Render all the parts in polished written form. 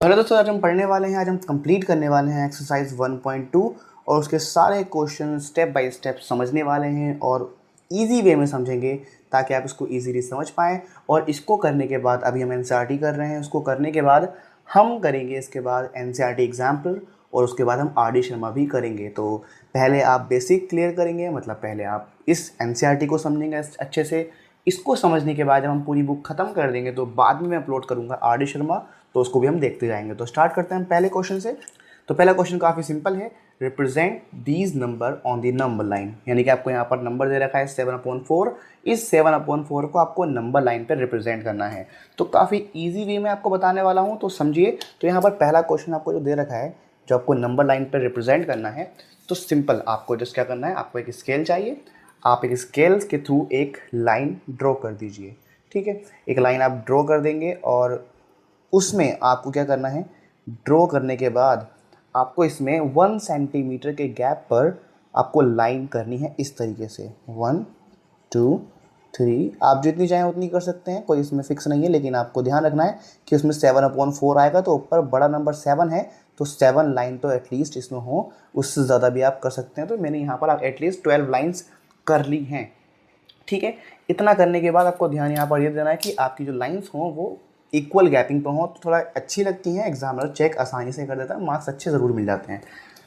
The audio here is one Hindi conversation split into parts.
हेलो दोस्तों, आज हम पढ़ने वाले हैं, आज हम कंप्लीट करने वाले हैं एक्सरसाइज 1.2 और उसके सारे क्वेश्चन स्टेप बाय स्टेप समझने वाले हैं और इजी वे में समझेंगे ताकि आप इसको इजीली समझ पाएँ। और इसको करने के बाद अभी हम एनसीईआरटी कर रहे हैं, उसको करने के बाद हम करेंगे इसके बाद एनसीईआरटी एग्जाम्पल और उसके बाद हम आर डी शर्मा भी करेंगे। तो पहले आप बेसिक क्लियर करेंगे, मतलब पहले आप इस एनसीईआरटी को समझेंगे अच्छे से। इसको समझने के बाद जब हम पूरी बुक ख़त्म कर देंगे तो बाद में मैं अपलोड करूँगा आर डी शर्मा, तो उसको भी हम देखते जाएंगे। तो स्टार्ट करते हैं हम पहले क्वेश्चन से। तो पहला क्वेश्चन काफ़ी सिंपल है, represent these number on the number line. यानी कि आपको यहाँ पर नंबर दे रखा है 7/4, इस 7/4 को आपको नंबर लाइन पर रिप्रेजेंट करना है। तो काफ़ी ईजी वे में आपको बताने वाला हूँ, तो समझिए। तो यहाँ पर पहला क्वेश्चन आपको जो दे रखा है, जो आपको नंबर लाइन पर रिप्रेजेंट करना है, तो सिंपल आपको जस्ट क्या करना है, आपको एक स्केल चाहिए। आप एक स्केल के थ्रू एक लाइन ड्रॉ कर दीजिए। ठीक है, एक लाइन आप ड्रॉ कर देंगे और उसमें आपको क्या करना है, ड्रॉ करने के बाद आपको इसमें 1 सेंटीमीटर के गैप पर आपको लाइन करनी है इस तरीके से। 1 2 3, आप जितनी चाहें उतनी कर सकते हैं, कोई इसमें फिक्स नहीं है। लेकिन आपको ध्यान रखना है कि उसमें 7/4 आएगा, तो ऊपर बड़ा नंबर 7 है, तो 7 लाइन तो एटलीस्ट इसमें हो। उससे ज़्यादा भी आप कर सकते हैं। तो मैंने यहाँ पर एटलीस्ट 12 लाइन्स कर ली हैं। ठीक है, इतना करने के बाद आपको ध्यान यहाँ पर ये देना है कि आपकी जो लाइंस हों वो इक्वल गैपिंग पर हों, तो थोड़ा अच्छी लगती हैं, एग्जामिनर चेक आसानी से कर देता है, मार्क्स अच्छे ज़रूर मिल जाते हैं।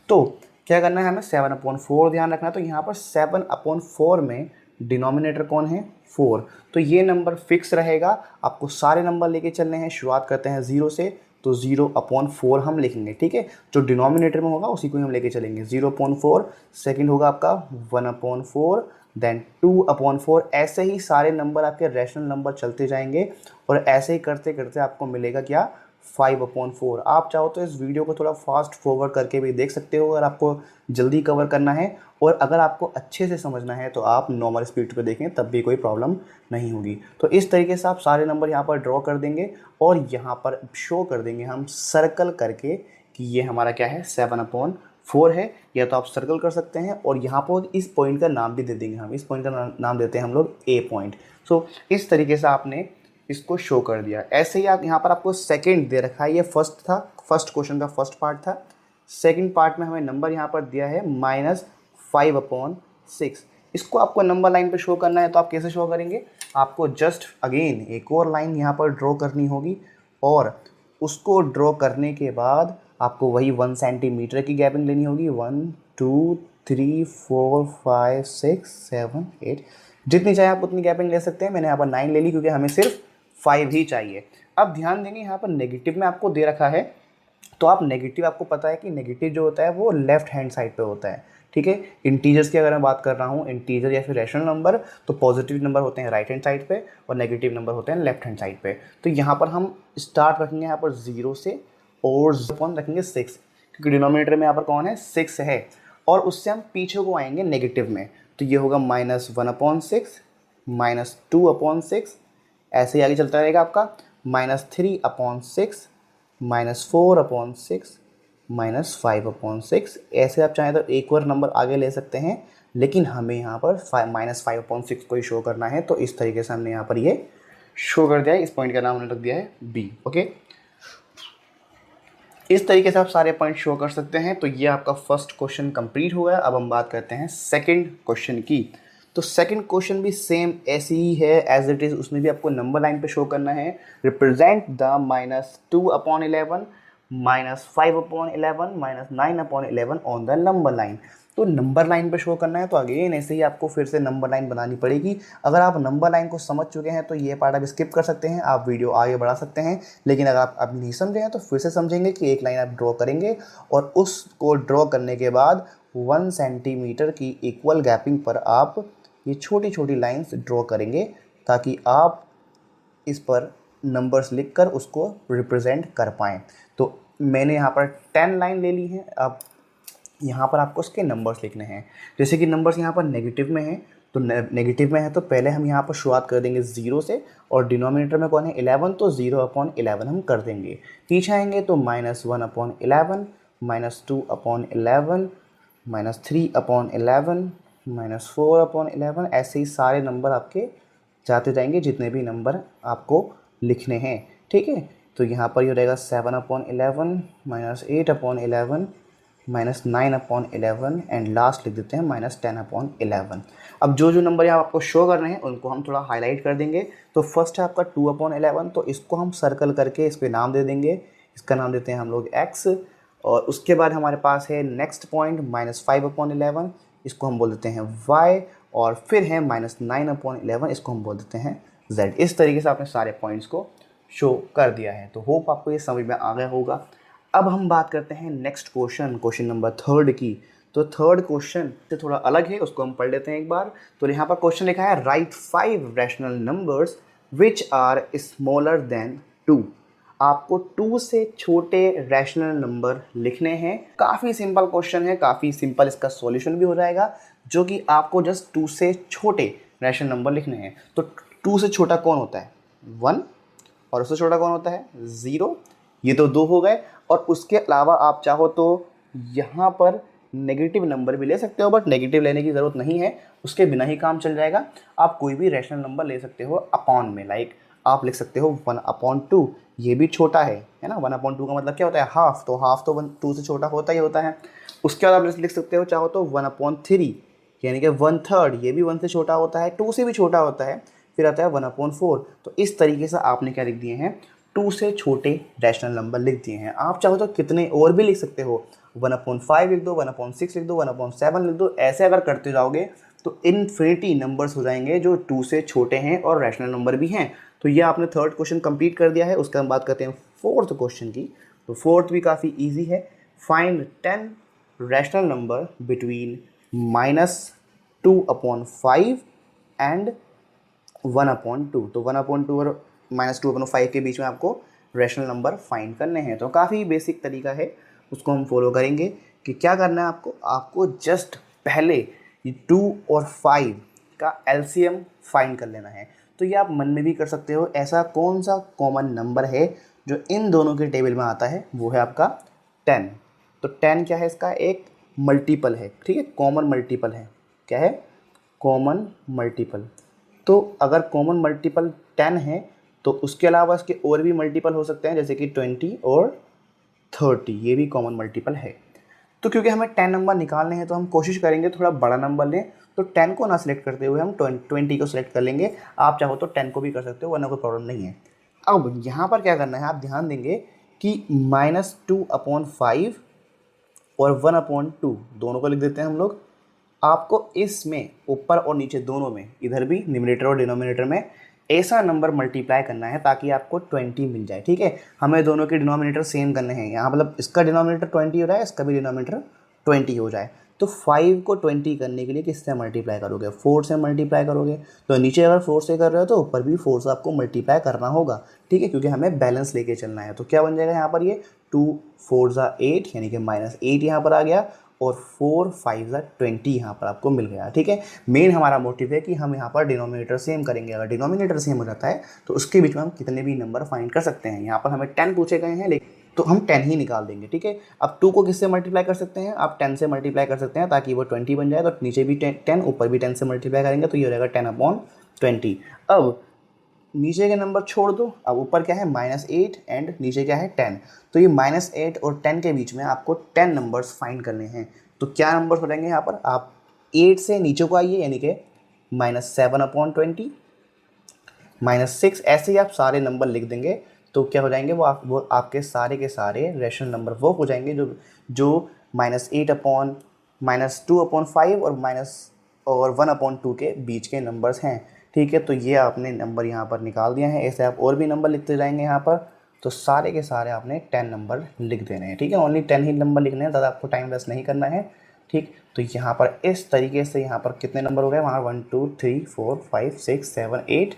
तो क्या करना है, हमें 7/4 ध्यान रखना है। तो यहाँ पर 7/4 में डिनोमिनेटर कौन है, 4, तो ये नंबर फिक्स रहेगा। आपको सारे नंबर लेके चलने हैं, शुरुआत करते हैं 0 से, तो 0/4 हम लिखेंगे। ठीक है, जो डिनोमिनेटर में होगा उसी को हम लेके चलेंगे। 0/4, सेकेंड होगा आपका 1/4, देन 2/4। ऐसे ही सारे नंबर आपके रैशनल नंबर चलते जाएंगे और ऐसे ही करते करते आपको मिलेगा क्या, 5/4। आप चाहो तो इस वीडियो को थोड़ा फास्ट फॉरवर्ड करके भी देख सकते हो अगर आपको जल्दी कवर करना है, और अगर आपको अच्छे से समझना है तो आप नॉर्मल स्पीड पे देखें, तब भी कोई प्रॉब्लम नहीं होगी। तो इस तरीके से आप सारे नंबर यहाँ पर ड्रॉ कर देंगे और यहाँ पर शो कर देंगे हम सर्कल करके कि ये हमारा क्या है, 7/4 है। या तो आप सर्कल कर सकते हैं और यहाँ पर इस पॉइंट का नाम भी दे देंगे हम। इस पॉइंट का नाम देते हैं हम लोग ए पॉइंट। सो इस तरीके से आपने इसको शो कर दिया। ऐसे ही आप यहाँ पर आपको सेकंड दे रखा है, ये फर्स्ट था, फर्स्ट क्वेश्चन का फर्स्ट पार्ट था। सेकंड पार्ट में हमें नंबर यहाँ पर दिया है -5/6। इसको आपको नंबर लाइन पे शो करना है, तो आप कैसे शो करेंगे, आपको जस्ट अगेन एक और लाइन यहाँ पर ड्रॉ करनी होगी और उसको ड्रॉ करने के बाद आपको वही 1 सेंटीमीटर की गैपिंग लेनी होगी। 1 2 3 4 5 6 7 8, जितनी चाहे आप उतनी गैपिंग ले सकते हैं। मैंने यहाँ पर 9 ले ली क्योंकि हमें सिर्फ 5 ही चाहिए। अब ध्यान देंगे, यहाँ पर नेगेटिव में आपको दे रखा है, तो आप नेगेटिव, आपको पता है कि नेगेटिव जो होता है वो लेफ्ट हैंड साइड पे होता है। ठीक है, इंटीजर्स की अगर मैं बात कर रहा हूँ, इंटीजर या फिर रैशनल नंबर, तो पॉजिटिव नंबर होते हैं राइट हैंड साइड पे और नेगेटिव नंबर होते हैं लेफ्ट हैंड साइड पे। तो यहाँ पर हम स्टार्ट रखेंगे यहाँ पर 0 से और कौन रखेंगे 6, क्योंकि डिनोमिनेटर में यहाँ पर कौन है, 6 है। और उससे हम पीछे को आएंगे नेगेटिव में, तो ये होगा -1/6, -2/6, ऐसे ही आगे चलता रहेगा आपका, -3/6, -4/6, -5/6। ऐसे आप चाहें तो एक और नंबर आगे ले सकते हैं, लेकिन हमें यहाँ पर -5/6 को ही शो करना है। तो इस तरीके से हमने यहाँ पर ये शो कर दिया है। इस पॉइंट का नाम हमने रख दिया है बी। ओके, इस तरीके से आप सारे पॉइंट शो कर सकते हैं। तो ये आपका फर्स्ट क्वेश्चन कंप्लीट हो गया। अब हम बात करते हैं सेकंड क्वेश्चन की। तो सेकंड क्वेश्चन भी सेम ऐसी ही है एज इट इज़, उसमें भी आपको नंबर लाइन पे शो करना है, represent the -2/11, -5/11, -9/11 on the number line. तो नंबर लाइन पे शो करना है, तो अगेन ऐसे ही आपको फिर से नंबर लाइन बनानी पड़ेगी। अगर आप नंबर लाइन को समझ चुके हैं तो ये पार्ट आप स्किप कर सकते हैं, आप वीडियो आगे बढ़ा सकते हैं। लेकिन अगर आप अभी नहीं समझे हैं तो फिर से समझेंगे कि एक लाइन आप ड्रॉ करेंगे और उसको ड्रॉ करने के बाद 1 सेंटीमीटर की इक्वल गैपिंग पर आप ये छोटी छोटी लाइन्स ड्रॉ करेंगे, ताकि आप इस पर नंबर्स लिखकर उसको रिप्रेजेंट कर पाएँ। तो मैंने यहाँ पर 10 लाइन ले ली है। अब यहाँ पर आपको उसके नंबर्स लिखने हैं। जैसे कि नंबर्स यहाँ पर नेगेटिव में हैं, तो नेगेटिव में है तो पहले हम यहाँ पर शुरुआत कर देंगे 0 से, और डिनोमिनेटर में कौन है 11, तो 0/11 हम कर देंगे। पीछे आएंगे तो -1/11, -2/11, -3/11, -4/11, ऐसे ही सारे नंबर आपके जाते जाएंगे जितने भी नंबर आपको लिखने हैं। ठीक है, तो यहाँ पर ये हो रहेगा 7/11 माइनस 8/11 माइनस 9/11 एंड लास्ट लिख देते हैं माइनस 10/11। अब जो जो नंबर यहाँ आपको शो करने हैं उनको हम थोड़ा हाईलाइट कर देंगे। तो फर्स्ट है आपका 2/11, तो इसको हम सर्कल करके इस पर नाम दे देंगे, इसका नाम देते हैं हम लोग x। और उसके बाद हमारे पास है नेक्स्ट पॉइंट -5/11, इसको हम बोल देते हैं y। और फिर है -9/11, इसको हम बोल देते हैं z। इस तरीके से आपने सारे पॉइंट्स को शो कर दिया है। तो होप आपको ये समझ में आ गया होगा। अब हम बात करते हैं नेक्स्ट क्वेश्चन नंबर 3 की। तो थर्ड क्वेश्चन से थोड़ा अलग है, उसको हम पढ़ लेते हैं एक बार। तो यहाँ पर क्वेश्चन लिखा है right 5 rational numbers which are smaller than 2। आपको 2 से छोटे रैशनल नंबर लिखने हैं। काफ़ी सिंपल क्वेश्चन है, काफ़ी सिंपल इसका सॉल्यूशन भी हो जाएगा, जो कि आपको जस्ट 2 से छोटे रैशनल नंबर लिखने हैं। तो 2 से छोटा कौन होता है? 1। और उससे छोटा कौन होता है? 0। ये तो 2 हो गए। और उसके अलावा आप चाहो तो यहाँ पर नेगेटिव नंबर भी ले सकते हो, बट नेगेटिव लेने की ज़रूरत नहीं है, उसके बिना ही काम चल जाएगा। आप कोई भी रैशनल नंबर ले सकते हो अपॉन में, लाइक आप लिख सकते हो 1/2। ये भी छोटा है ना। 1/2 का मतलब क्या होता है? हाफ। तो हाफ तो 2 से छोटा होता ही होता है। उसके बाद आप लिख सकते हो चाहो तो 1/3, यानी कि 1/3। ये भी 1 से छोटा होता है, 2 से भी छोटा होता है। फिर आता है 1/4। तो इस तरीके से आपने क्या लिख दिए हैं? 2 से छोटे रैशनल नंबर लिख दिए हैं। आप चाहो तो कितने और भी लिख सकते हो, 1/5 लिख दो, 1/6 लिख दो, 1/7 लिख दो। ऐसे अगर करते जाओगे तो इनफिनिटी नंबर्स हो जाएंगे जो 2 से छोटे हैं और रैशनल नंबर भी हैं। तो ये आपने थर्ड क्वेश्चन कंप्लीट कर दिया है। उसके हम बात करते हैं फोर्थ क्वेश्चन की। तो फोर्थ भी काफ़ी ईजी है। Find 10 rational number between -2/5 and 1/2। तो 1/2 और -2/5 के बीच में आपको रैशनल नंबर फाइंड करने हैं। तो काफ़ी बेसिक तरीका है, उसको हम फॉलो करेंगे। कि क्या करना है आपको जस्ट पहले ये 2 और 5 का एलसीएम फाइंड कर लेना है। तो ये आप मन में भी कर सकते हो। ऐसा कौन सा कॉमन नंबर है जो इन दोनों के टेबल में आता है? वो है आपका 10। तो 10 क्या है? इसका एक मल्टीपल है, ठीक है, कॉमन मल्टीपल है। क्या है? Common multiple. तो अगर कॉमन मल्टीपल 10 है तो उसके अलावा इसके और भी मल्टीपल हो सकते हैं, जैसे कि 20 और 30। ये भी कॉमन मल्टीपल है। तो क्योंकि हमें 10 नंबर निकालने हैं तो हम कोशिश करेंगे थोड़ा बड़ा नंबर लें। तो 10 को ना सिलेक्ट करते हुए हम 20 को सिलेक्ट कर लेंगे। आप चाहो तो 10 को भी कर सकते हो, वरना कोई प्रॉब्लम नहीं है। अब यहाँ पर क्या करना है, आप ध्यान देंगे कि -2/5 और 1/2 दोनों को लिख देते हैं हम लोग। आपको इसमें ऊपर और नीचे दोनों में, इधर भी न्यूमरेटर और डिनोमिनेटर में ऐसा नंबर मल्टीप्लाई करना है ताकि आपको 20 मिल जाए, ठीक है। हमें दोनों के डिनोमिनेटर सेम करने हैं। यहाँ मतलब इसका डिनोमिनेटर 20 हो रहा है, इसका भी डिनोमिनेटर 20 हो जाए। तो 5 को 20 करने के लिए किससे मल्टीप्लाई करोगे? 4 से मल्टीप्लाई करोगे। तो नीचे अगर 4 से कर रहे हो तो ऊपर भी 4 से आपको मल्टीप्लाई करना होगा, ठीक है, क्योंकि हमें बैलेंस लेके चलना है। तो क्या बन जाएगा यहाँ पर? ये 2 4 8, यानी कि -8 यहाँ पर आ गया, और 4 5 20 यहाँ पर आपको मिल गया, ठीक है। मेन हमारा मोटिव है कि हम यहाँ पर डिनोमिनेटर सेम करेंगे। अगर डिनोमिनेटर सेम हो जाता है तो उसके बीच में हम कितने भी नंबर फाइंड कर सकते हैं। यहाँ पर हमें 10 पूछे गए हैं, लेकिन तो हम 10 ही निकाल देंगे, ठीक है। अब 2 को किससे मल्टीप्लाई कर सकते हैं? आप 10 से मल्टीप्लाई कर सकते हैं ताकि वो 20 बन जाए। तो नीचे भी 10, ऊपर भी 10 से मल्टीप्लाई करेंगे तो ये हो जाएगा 10/20। अब नीचे के नंबर छोड़ दो। अब ऊपर क्या है? -8 एंड नीचे क्या है? 10। तो ये -8 और 10 के बीच में आपको 10 नंबर्स फाइंड करने हैं। तो क्या नंबर्स हो जाएंगे यहाँ पर? आप 8 से नीचे को आइए, यानी कि -7/20, -6, ऐसे ही आप सारे नंबर लिख देंगे। तो क्या हो जाएंगे? वो आपके सारे के सारे रैशनल नंबर वो हो जाएंगे जो -8/, -2/5 और 1/2 के बीच के नंबर्स हैं, ठीक है। तो ये आपने नंबर यहाँ पर निकाल दिया है। ऐसे आप और भी नंबर लिखते जाएंगे यहाँ पर। तो सारे के सारे आपने 10 नंबर लिख देने हैं, ठीक है। ओनली 10 ही नंबर लिखने हैं, ज़्यादा आपको टाइम वेस्ट नहीं करना है, ठीक। तो यहाँ पर इस तरीके से यहाँ पर कितने नंबर हो गए? वहाँ 1 2 3 4 5 6 7 8,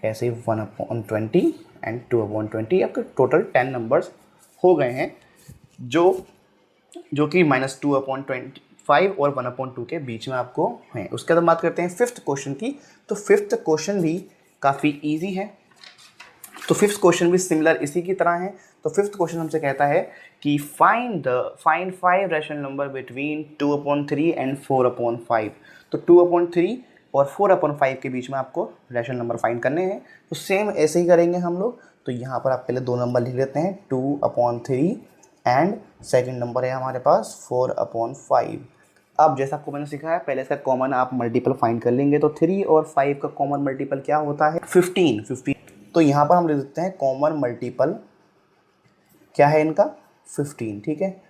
ऐसे 1/20 एंड 2/20, आपके टोटल 10 नंबर्स हो गए हैं, जो कि -2/25 और 1/2 के बीच में आपको हैं। उसके बाद बात करते हैं फिफ्थ क्वेश्चन की। तो फिफ्थ क्वेश्चन भी काफ़ी इजी है। तो फिफ्थ क्वेश्चन भी सिमिलर इसी की तरह है। तो फिफ्थ क्वेश्चन हमसे कहता है कि find 5 rational number between 2/3 and 4/5। तो 2/3 और 4/5 के बीच में आपको रैशनल नंबर फाइंड करने हैं। तो सेम ऐसे ही करेंगे हम लोग। तो यहाँ पर आप पहले दो नंबर लिख लेते हैं 2/3 एंड सेकंड नंबर है हमारे पास 4/5। अब जैसा आपको मैंने सिखाया पहले इसका कॉमन आप मल्टीपल फाइंड कर लेंगे, तो 3 और 5 का कॉमन मल्टीपल क्या होता है 15। तो यहाँ पर हम लिख देते हैं कॉमन मल्टीपल क्या है इनका 15। ठीक है,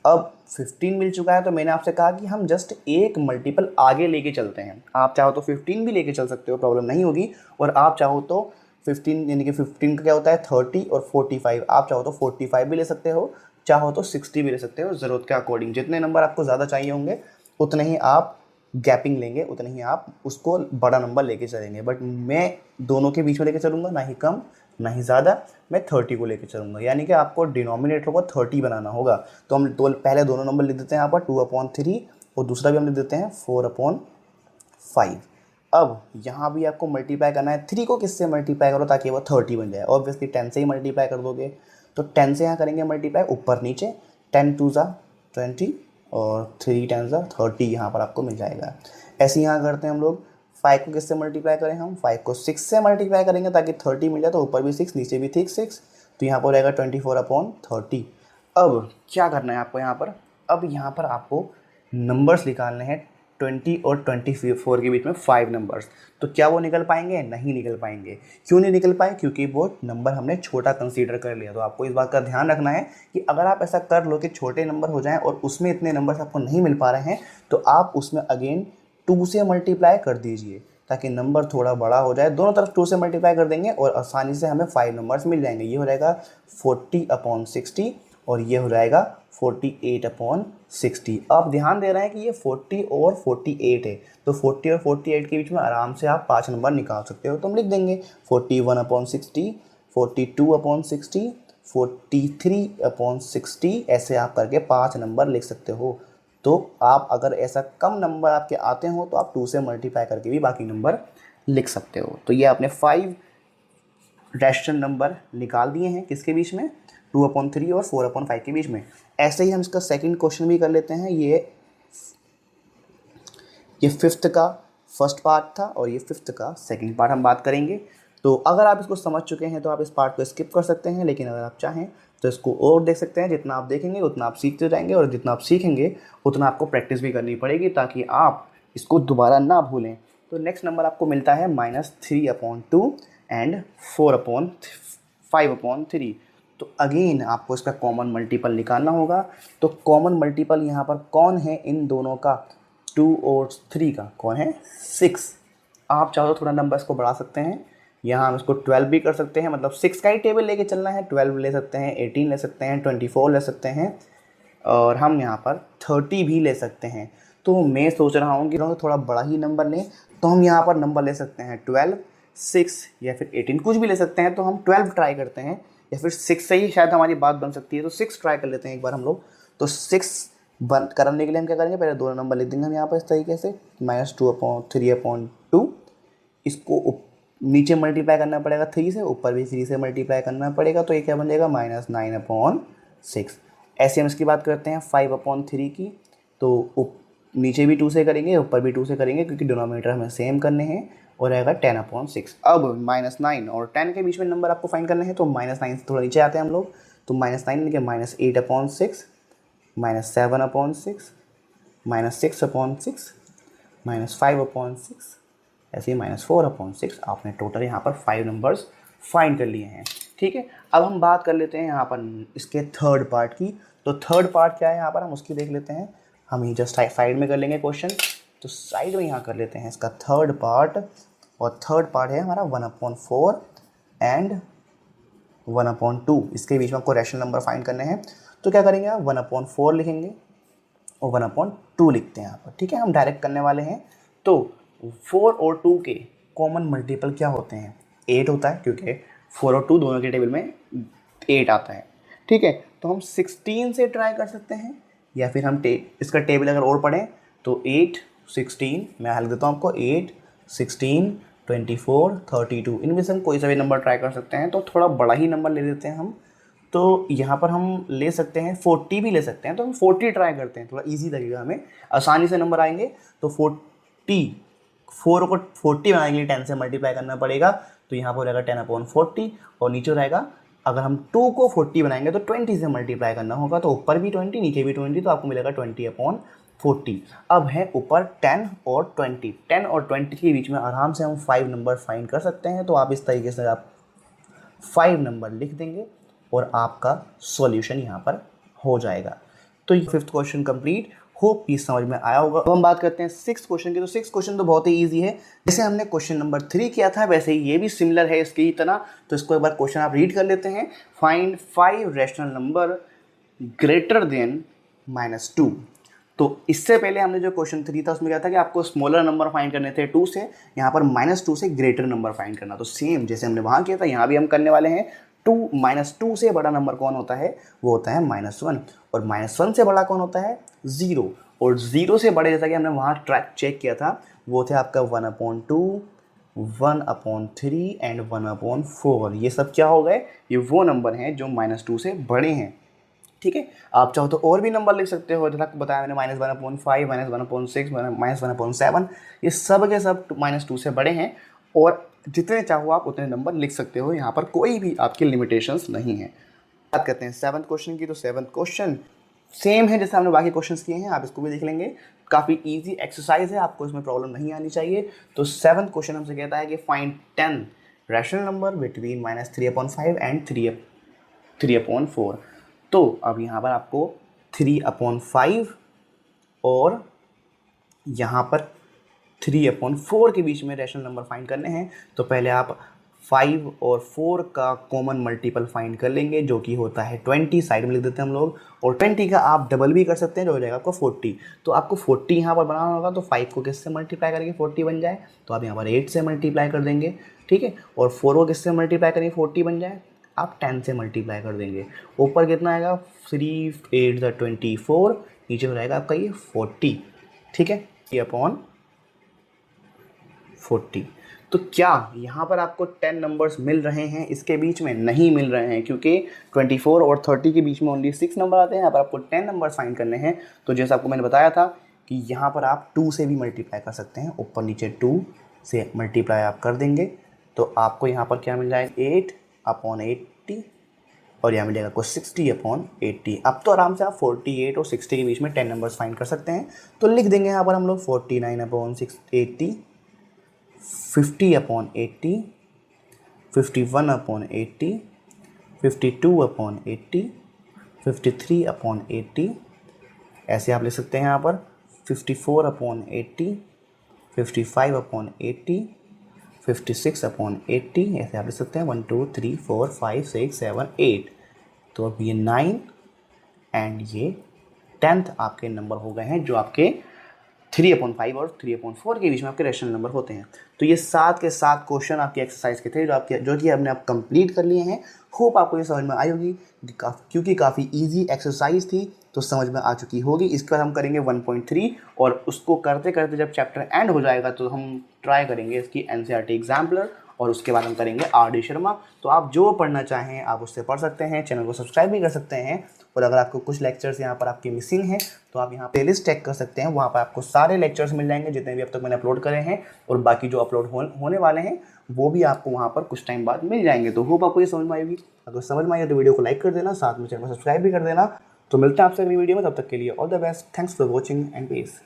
अब 15 मिल चुका है तो मैंने आपसे कहा कि हम जस्ट एक मल्टीपल आगे लेके चलते हैं। आप चाहो तो 15 भी लेके चल सकते हो, प्रॉब्लम नहीं होगी। और आप चाहो तो 15 यानी कि 15 का क्या होता है 30 और 45, आप चाहो तो 45 भी ले सकते हो, चाहो तो 60 भी ले सकते हो, ज़रूरत के अकॉर्डिंग। जितने नंबर आपको ज़्यादा चाहिए होंगे उतने ही आप गैपिंग लेंगे, उतने ही आप उसको बड़ा नंबर लेके चलेंगे। बट मैं दोनों के बीच में लेके चलूँगा, ना ही कम ना ही ज़्यादा, मैं 30 को लेके चलूँगा। यानी कि आपको डिनोमिनेटर को 30 बनाना होगा। तो हम पहले दोनों नंबर लिख देते हैं यहाँ पर 2/3 और दूसरा भी हम लिख देते हैं 4/5। अब यहाँ भी आपको मल्टीप्लाई करना है। 3 को किससे मल्टीप्लाई करो ताकि वो 30 बन जाए? ऑब्वियसली 10 से ही मल्टीप्लाई कर दोगे। तो 10 से यहाँ करेंगे मल्टीप्लाई ऊपर नीचे, 10 2 ज़ा 20 और 3 10 ज़ा 30 यहाँ पर आपको मिल जाएगा। ऐसे यहाँ करते हैं हम लोग। 5 को किससे मल्टीप्लाई करें? हम 5 को 6 से मल्टीप्लाई करेंगे ताकि 30 मिल जाए। तो ऊपर भी 6 नीचे भी 6, तो यहाँ पर रहेगा 24/30। अब क्या करना है आपको यहाँ पर? अब यहाँ पर आपको नंबर्स निकालने हैं 20 और 24 के बीच में 5 नंबर्स। तो क्या वो निकल पाएंगे? नहीं निकल पाएंगे। क्यों नहीं निकल पाए? क्योंकि वो नंबर हमने छोटा कंसीडर कर लिया। तो आपको इस बात का ध्यान रखना है कि अगर आप ऐसा कर लो कि छोटे नंबर हो जाएं और उसमें इतने नंबर्स आपको नहीं मिल पा रहे हैं, तो आप उसमें अगेन 2 से मल्टीप्लाई कर दीजिए ताकि नंबर थोड़ा बड़ा हो जाए। दोनों तरफ 2 से मल्टीप्लाई कर देंगे और आसानी से हमें 5 नंबर्स मिल जाएंगे। ये हो जाएगा 40/60 और ये हो जाएगा 48/60। आप ध्यान दे रहे हैं कि ये 40 और 48 है, तो 40 और 48 के बीच में आराम से आप 5 नंबर निकाल सकते हो। तो हम लिख देंगे 41/60, 42/60, 43/60। ऐसे आप करके 5 नंबर लिख सकते हो। तो आप अगर ऐसा कम नंबर आपके आते हो तो आप 2 से मल्टीप्लाई करके भी बाकी नंबर लिख सकते हो। तो ये आपने 5 रैशनल नंबर निकाल दिए हैं किसके बीच में? 2/3 और 4/5 के बीच में। ऐसे ही हम इसका सेकंड क्वेश्चन भी कर लेते हैं। ये 5th का फर्स्ट पार्ट था और ये 5th का सेकंड पार्ट हम बात करेंगे। तो अगर आप इसको समझ चुके हैं तो आप इस पार्ट को स्किप कर सकते हैं, लेकिन अगर आप चाहें तो इसको और देख सकते हैं। जितना आप देखेंगे उतना आप सीखते जाएंगे और जितना आप सीखेंगे उतना आपको प्रैक्टिस भी करनी पड़ेगी ताकि आप इसको दोबारा ना भूलें। तो नेक्स्ट नंबर आपको मिलता है -3/2 एंड 4/5/3। तो अगेन आपको इसका कॉमन मल्टीपल निकालना होगा। तो कॉमन मल्टीपल यहाँ पर कौन है इन दोनों का? 2 और 3 का कौन है? 6। आप चाहो तो थोड़ा नंबर इसको बढ़ा सकते हैं। यहाँ हम इसको 12 भी कर सकते हैं, मतलब 6 का ही टेबल लेके चलना है। 12 ले सकते हैं, 18 ले सकते हैं, 24 ले सकते हैं और हम यहाँ पर 30 भी ले सकते हैं। तो मैं सोच रहा हूँ कि थोड़ा बड़ा ही नंबर लें। तो हम यहाँ पर नंबर ले सकते हैं 12, 6 या फिर 18, कुछ भी ले सकते हैं। तो हम 12 ट्राई करते हैं या फिर 6 से ही शायद हमारी बात बन सकती है। तो 6 ट्राई कर लेते हैं एक बार हम लोग। तो 6 बन करने के लिए हम क्या करेंगे? पहले दोनों नंबर लिख देंगे हम यहाँ पर इस तरीके से -2/3/2। इसको नीचे मल्टीप्लाई करना पड़ेगा 3 से, ऊपर भी 3 से मल्टीप्लाई करना पड़ेगा। तो ये क्या बन जाएगा? -9/6। ऐसे हम इसकी बात करते हैं 5/3 की। तो नीचे भी 2 से करेंगे, ऊपर भी 2 से करेंगे क्योंकि डिनोमिनेटर हमें सेम करने हैं और रहेगा 10/6। अब -9 और 10 के बीच में नंबर आपको फाइंड करने हैं। तो -9 से थोड़ा नीचे आते हैं हम लोग। तो -9 लिखे -8/6, -7/6, -6/6, -5/6, ऐसे ही -4/6। आपने टोटल यहाँ पर 5 नंबर्स फाइंड कर लिए हैं। ठीक है, अब हम बात कर लेते हैं यहाँ पर इसके थर्ड पार्ट की। तो थर्ड पार्ट क्या है यहाँ पर हम उसकी देख लेते हैं। हम ही जस्ट साइड में कर लेंगे क्वेश्चन। तो साइड में यहाँ कर लेते हैं इसका थर्ड पार्ट, और थर्ड पार्ट है हमारा 1/4 एंड 1/2। इसके बीच में आपको रैशनल नंबर फाइंड करने हैं। तो क्या करेंगे आप? 1/4 लिखेंगे और 1/2 लिखते हैं यहाँ पर। ठीक है, हम डायरेक्ट करने वाले हैं। तो 4 और 2 के कॉमन मल्टीपल क्या होते हैं? 8 होता है, क्योंकि 4 और 2 दोनों के टेबल में 8 आता है। ठीक है, तो हम 16 से ट्राई कर सकते हैं या फिर हम इसका टेबल अगर और पढ़ें तो 8, 16, मैं हल देता हूँ आपको, 8, 16, 24, 32, इनमें से हम कोई सा भी नंबर ट्राई कर सकते हैं। तो थोड़ा बड़ा ही नंबर ले लेते हैं हम। तो यहाँ पर हम ले सकते हैं 40 भी ले सकते हैं। तो हम 40 ट्राई करते हैं, थोड़ा इजी लगेगा हमें, आसानी से नंबर आएंगे। तो 4 को 40 बनाने के लिए 10 से मल्टीप्लाई करना पड़ेगा। तो यहाँ पर रहेगा 10/40 और नीचे रहेगा, अगर हम 2 को 40 बनाएंगे तो 20 से मल्टीप्लाई करना होगा, तो ऊपर भी 20 नीचे भी 20, तो आपको मिलेगा 20/40। अब है ऊपर 10 और 20, 10 और 20 के बीच में आराम से हम 5 नंबर फाइंड कर सकते हैं। तो आप इस तरीके से आप 5 नंबर लिख देंगे और आपका सॉल्यूशन यहाँ पर हो जाएगा। तो ये 5th क्वेश्चन कंप्लीट, होप ये समझ में आया होगा। अब हम बात करते हैं 6th क्वेश्चन की। तो 6th क्वेश्चन तो बहुत ही इजी है, जैसे हमने क्वेश्चन नंबर 3 किया था वैसे ही ये भी सिमिलर है इसकी तरह। तो इसको एक बार क्वेश्चन आप रीड कर लेते हैं। Find 5 rational number greater than -2। तो इससे पहले हमने जो क्वेश्चन 3 था उसमें क्या था कि आपको स्मॉलर नंबर फाइंड करने थे 2 से, यहाँ पर -2 से ग्रेटर नंबर फाइंड करना। तो सेम जैसे हमने वहाँ किया था यहाँ भी हम करने वाले हैं। -2 से बड़ा नंबर कौन होता है, वो होता है -1, और -1 से बड़ा कौन होता है, 0, और 0 से बड़े जैसा कि हमने वहाँ ट्रैक चेक किया था वो थे आपका 1/2, 1/3 एंड 1/4। ये सब क्या हो गए, ये वो नंबर हैं जो -2 से बड़े हैं। ठीक है, आप चाहो तो और भी नंबर लिख सकते हो, जैसा बताया मैंने -1/5, -1/6, -1/7, ये सब के सब -2 से बड़े हैं, और जितने चाहो आप उतने नंबर लिख सकते हो, यहाँ पर कोई भी आपकी लिमिटेशंस नहीं है। बात करते हैं 7th क्वेश्चन की। तो 7th क्वेश्चन सेम है जैसे हमने बाकी क्वेश्चंस किए हैं, आप इसको भी देख लेंगे। काफ़ी इजी एक्सरसाइज है, आपको इसमें प्रॉब्लम नहीं आनी चाहिए। तो 7th क्वेश्चन हमसे कहता है कि find 10 rational number between -3/5 and 3/4। तो अब यहाँ पर आपको 3/5 और यहाँ पर 3/4 के बीच में रैशनल नंबर फाइंड करने हैं। तो पहले आप 5 और 4 का कॉमन मल्टीपल फाइंड कर लेंगे, जो कि होता है 20, साइड में लिख देते हैं हम लोग, और 20 का आप डबल भी कर सकते हैं, जो हो जाएगा आपको 40। तो आपको 40 यहाँ पर बनाना होगा, तो 5 को किससे मल्टीप्लाई करेंगे 40 बन जाए, तो आप यहाँ पर 8 से मल्टीप्लाई कर देंगे। ठीक है, और 4 को किससे मल्टीप्लाई करेंगे 40 बन जाए, आप 10 से मल्टीप्लाई कर देंगे। ऊपर कितना आएगा 3 8 24, नीचे हो जाएगा आपका ये 40। ठीक है, 3/40। तो क्या यहाँ पर आपको 10 नंबर्स मिल रहे हैं, इसके बीच में नहीं मिल रहे हैं, क्योंकि 24 और 30 के बीच में ओनली 6 नंबर आते हैं। यहाँ पर आपको 10 नंबर फाइंड करने हैं। तो जैसा आपको मैंने बताया था कि यहाँ पर आप 2 से भी मल्टीप्लाई कर सकते हैं, ऊपर नीचे 2 से मल्टीप्लाई आप कर देंगे तो आपको यहाँ पर क्या मिल जाएगा 8/80, और यहाँ मिलेगा आपको 60/80। अब तो आराम से आप 48 और 60 के बीच में 10 नंबर्स फाइंड कर सकते हैं। तो लिख देंगे यहाँ पर हम लोग 49/80, 50/80, 51/80, 52/80, 53/80, ऐसे आप लिख सकते हैं यहाँ पर 54/80, 55/80, 56/80, ऐसे आप लिख सकते हैं 1 2 3 4 5 6 7 8। तो अब ये 9 एंड ये 10th आपके नंबर हो गए हैं, जो आपके 3/5 और 3/4 के बीच में आपके रैशनल नंबर होते हैं। तो ये 7 के 7 क्वेश्चन आपके एक्सरसाइज के थे, जो कि आपने आप कंप्लीट कर लिए हैं। होप आपको ये समझ में आई होगी, क्योंकि काफ़ी इजी एक्सरसाइज थी तो समझ में आ चुकी होगी। इसके बाद हम करेंगे 1.3, और उसको करते करते जब चैप्टर एंड हो जाएगा तो हम ट्राई करेंगे इसकी NCERT एग्जाम्पलर, और उसके बाद हम करेंगे RD शर्मा। तो आप जो पढ़ना चाहें आप उससे पढ़ सकते हैं, चैनल को सब्सक्राइब भी कर सकते हैं। और अगर आपको कुछ लेक्चर्स यहाँ पर आपके मिसिंग हैं तो आप यहाँ प्लेलिस्ट चेक कर सकते हैं, वहाँ पर आपको सारे लेक्चर्स मिल जाएंगे जितने भी अब तक मैंने अपलोड करे हैं, और बाकी जो अपलोड होने वाले हैं वो भी आपको वहाँ पर कुछ टाइम बाद मिल जाएंगे। तो होप आपको ये समझ में आएगी। अगर समझ में आई तो वीडियो को लाइक कर देना, साथ में चैनल को सब्सक्राइब भी कर देना। तो मिलते हैं आपसे अगली वीडियो में, तब तक के लिए all the best, thanks for watching and piece.